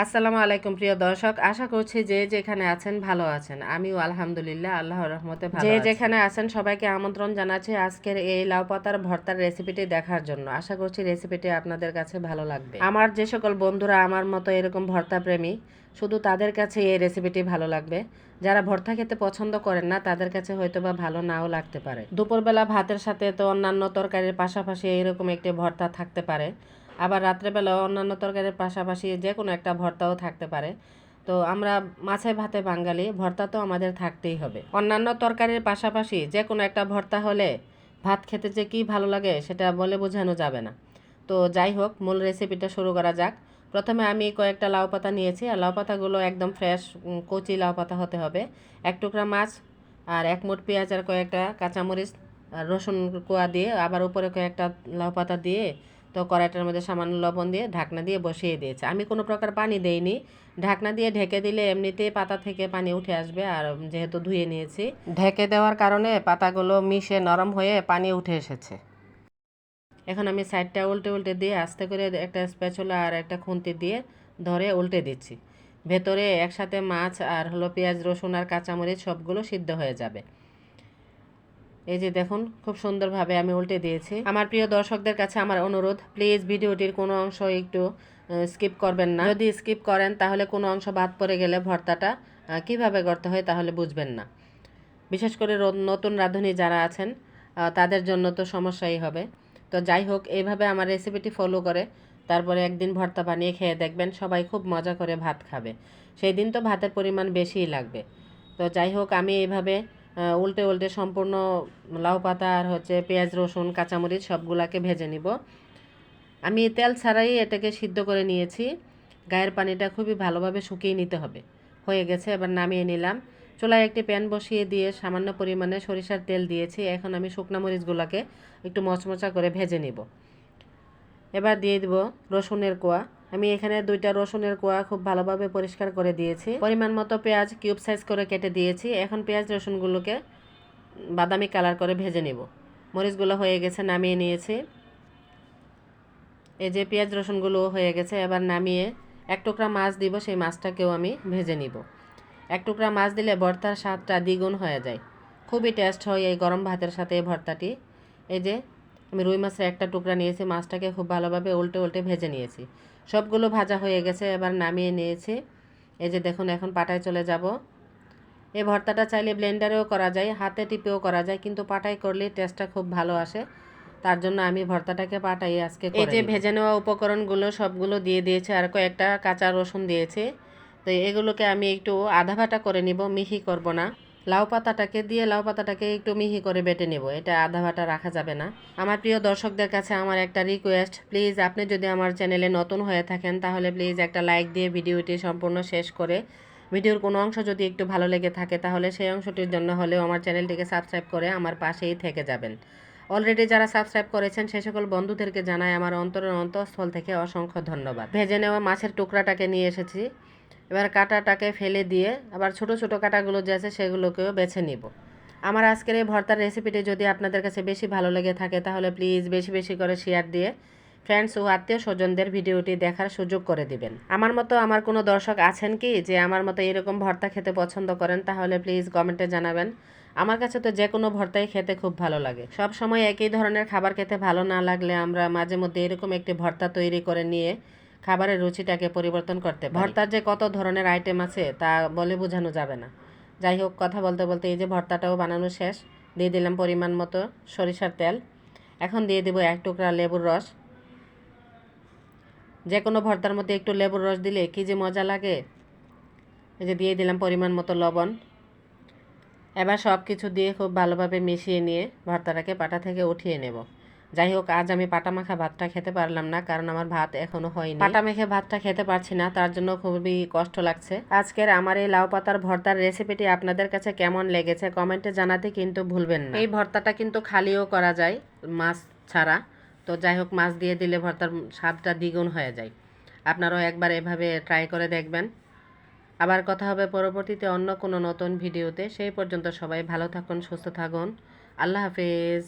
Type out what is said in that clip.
আসসালামু আলাইকুম প্রিয় দর্শক, আশা করছি যে যেখানে আছেন ভালো আছেন। আমিও আলহামদুলিল্লাহ আল্লাহর রহমতে ভালো আছি। যেখানে আছেন সবাইকে আমন্ত্রণ জানাচ্ছি আজকের এই লাউ পাতার ভর্তার রেসিপিটি দেখার জন্য। আশা করছি রেসিপিটি আপনাদের কাছে ভালো লাগবে। আমার যে সকল বন্ধুরা আমার মতো এরকম ভর্তা প্রেমী, শুধু তাদের কাছে এই রেসিপিটি ভালো লাগবে। যারা ভর্তা খেতে পছন্দ করেন না তাদের কাছে হয়তোবা ভালো নাও লাগতে পারে। দুপুরবেলা ভাতের সাথে তো অন্যান্য তরকারির পাশাপাশি এরকম একটি ভর্তা থাকতে পারে। আবার রাত্রেবেলাও অন্যান্য তরকারির পাশাপাশি যে কোনো একটা ভর্তাও থাকতে পারে। তো আমরা মাছে ভাতে বাঙালি, ভর্তা তো আমাদের থাকতেই হবে। অন্যান্য তরকারির পাশাপাশি যে কোনো একটা ভর্তা হলে ভাত খেতে যে কী ভালো লাগে সেটা বলে বোঝানো যাবে না। তো যাই হোক, মূল রেসিপিটা শুরু করা যাক। প্রথমে আমি কয়েকটা লাউ পাতা নিয়েছি, আর লাউ পাতাগুলো একদম ফ্রেশ কচি লাউ পাতা হতে হবে। এক টুকরা মাছ আর এক মুঠ পেঁয়াজ আর কয়েকটা কাঁচামরিচ আর রসুন কোয়া দিয়ে আবার উপরে কয়েকটা লাউ পাতা দিয়ে তো কড়াইটার মধ্যে সামান্য লবণ দিয়ে ঢাকনা দিয়ে বসিয়ে দিয়েছে। আমি কোনো প্রকার পানি দেইনি। ঢাকনা দিয়ে ঢেকে দিলে এমনিতেই পাতা থেকে পানি উঠে আসবে, আর যেহেতু ধুয়ে নিয়েছি ঢেকে দেওয়ার কারণে পাতাগুলো মিশে নরম হয়ে পানি উঠে এসেছে। এখন আমি সাইডটা উল্টে উল্টে দিয়ে আস্তে করে একটা স্প্যাচুলা আর একটা খুন্তি দিয়ে ধরে উল্টে দিচ্ছি। ভেতরে একসাথে মাছ আর পেঁয়াজ রসুন আর কাঁচামরিচ সবগুলো সিদ্ধ হয়ে যাবে। এই যে দেখুন, খুব সুন্দরভাবে আমি উল্টে দিয়েছি। আমার প্রিয় দর্শকদের কাছে আমার অনুরোধ, প্লিজ ভিডিওটির কোনো অংশ একটু স্কিপ করবেন না। যদি স্কিপ করেন তাহলে কোনো অংশ বাদ পড়ে গেলে ভর্তাটা কিভাবে করতে হয় তাহলে বুঝবেন না। বিশেষ করে নতুন রাঁধুনি যারা আছেন তাদের জন্য তো সমস্যাই হবে। তো যাই হোক, এইভাবে আমার রেসিপিটি ফলো করে তারপরে একদিন ভর্তা বানিয়ে খেয়ে দেখবেন, সবাই খুব মজা করে ভাত খাবে। সেই দিন তো ভাতের পরিমাণ বেশিই লাগবে। তো যাই হোক, আমি এইভাবে উল্টে উল্টে সম্পূর্ণ লাউ পাতা আর পেঁয়াজ রসুন কাঁচামরিচ সবগুলাকে ভেজে নিব। আমি তেল ছাড়াই এটাকে সিদ্ধ করে নিয়েছি। গায়ের পানিটা খুবই ভালোভাবে শুকিয়ে নিতে হবে। হয়ে গেছে, এবার নামিয়ে নিলাম। চুলায় একটি প্যান বসিয়ে দিয়ে সামান্য পরিমাণে সরিষার তেল দিয়েছি। এখন আমি শুকনা মরিচগুলোকে একটু মচমচা করে ভেজে নিব। এবার দিয়ে দিব রসুনের কোয়া। আমি এখানে 2টা রসুনের কোয়া খুব ভালোভাবে পরিষ্কার করে দিয়েছি। পরিমাণ মতো পেঁয়াজ কিউব সাইজ করে কেটে দিয়েছি। এখন পেঁয়াজ রসুনগুলোকে বাদামি কালার করে ভেজে নিব। মরিচগুলো হয়ে গেছে, নামিয়ে নিয়েছি। এই যে পেঁয়াজ রসুনগুলো হয়ে গেছে, এবার নামিয়ে এক টুকরা মাছ দিব, সেই মাছটাকেও আমি ভেজে নিব। এক টুকরা মাছ দিলে ভর্তার স্বাদটা দ্বিগুণ হয়ে যায়। খুবই টেস্ট হয় এই গরম ভাতের সাথে এই ভর্তাটি। এই যে আমি রুই মাছের একটা টুকরা নিয়েছি, মাছটাকে খুব ভালোভাবে উল্টে উল্টে ভেজে নিয়েছি। সবগুলো ভাজা হয়ে গেছে, এবার নামিয়ে নিয়েছি। এই যে দেখুন, এখন পাটায় চলে যাব। এই ভর্তাটা চাইলে ব্লেন্ডারেও করা যায়, হাতে টিপেও করা যায়, কিন্তু পাটায় করলে টেস্টটা খুব ভালো আসে। তার জন্য আমি ভর্তাটাকে পাটাই আজকে এই যে ভেজে নেওয়া উপকরণগুলো সবগুলো দিয়ে দিয়েছে, আর কয়েকটা কাঁচা রসুন দিয়েছে। তো এগুলোকে আমি একটু আধা ভাটা করে নিব, মিহি করব না। লাউ পাতাটাকে একটু মিহি করে বেটে নেব, এটা আধা ভাটা রাখা যাবে না। আমার প্রিয় দর্শকদের কাছে আমার একটা রিকোয়েস্ট, প্লিজ আপনি যদি আমার চ্যানেলে নতুন হয়ে থাকেন তাহলে প্লিজ একটা লাইক দিয়ে ভিডিওটি সম্পূর্ণ শেষ করে, ভিডিওর কোনো অংশ যদি একটু ভালো লেগে থাকে তাহলে সেই অংশটির জন্য হলেও আমার চ্যানেলটিকে সাবস্ক্রাইব করে আমার পাশেই থেকে যাবেন। অলরেডি যারা সাবস্ক্রাইব করেছেন সেই সকল বন্ধুদেরকে জানাই আমার অন্তরের অন্তঃস্থল থেকে অসংখ্য ধন্যবাদ। ভেজে নেওয়া মাছের টুকরাটাকে নিয়ে এসেছি। এবার কাঁটাটাকে ফেলে দিয়ে আবার ছোট ছোট কাঁটাগুলো যে আছে সেগুলোকেও বেছে নিব। আমার আজকের এই ভর্তার রেসিপিটি যদি আপনাদের কাছে বেশি ভালো লেগে থাকে তাহলে প্লিজ বেশি বেশি করে শেয়ার দিয়ে ফ্রেন্ডস ও আত্মীয় স্বজনদের ভিডিওটি দেখার সুযোগ করে দিবেন। আমার মতো আমার কোনো দর্শক আছেন কি যে আমার মতো এরকম ভর্তা খেতে পছন্দ করেন? তাহলে প্লিজ কমেন্টে জানাবেন। আমার কাছে তো যে কোনো ভর্তাই খেতে খুব ভালো লাগে। সব সময় একই ধরনের খাবার খেতে ভালো না লাগলে আমরা মাঝে মধ্যে এরকম একটি ভর্তা তৈরি করে নিয়ে খাবারের রুচিটাকে পরিবর্তন করতে পারি। ভর্তার যে কত ধরনের আইটেম আছে তা বলে বোঝানো যাবে না। যাই হোক, কথা বলতে বলতে এই যে ভর্তাটাও বানানো শেষ। দিয়ে দিলাম পরিমাণ মতো সরিষার তেল। এখন দিয়ে দেবো এক টুকরা লেবুর রস। যে কোনো ভর্তার মধ্যে একটু লেবুর রস দিলে কী যে মজা লাগে। এই যে দিয়ে দিলাম পরিমাণ মতো লবণ। এবার সব কিছু দিয়ে খুব ভালোভাবে মিশিয়ে নিয়ে ভর্তাটাকে পাটা থেকে উঠিয়ে নেব। যাই হোক, আজ আমি পাটা মাখা ভাতটা খেতে পারলাম না, কারণ আমার ভাত এখনো হয়নি। পাটা মেখে ভাতটা খেতে পারছি না, তার জন্য খুবই কষ্ট লাগছে। আজকের আমার এই লাউ পাতার ভর্তার রেসিপিটি আপনাদের কাছে কেমন লেগেছে কমেন্টে জানাতে কিন্তু ভুলবেন না। এই ভর্তাটা কিন্তু খালিও করা যায় মাছ ছাড়া। তো যাই হোক, মাছ দিয়ে দিলে ভর্তার স্বাদটা দ্বিগুণ হয়ে যায়। আপনারাও একবার এভাবে ট্রাই করে দেখবেন। আবার কথা হবে পরবর্তীতে অন্য কোনো নতুন ভিডিওতে। সেই পর্যন্ত সবাই ভালো থাকুন, সুস্থ থাকুন। আল্লাহ হাফেজ।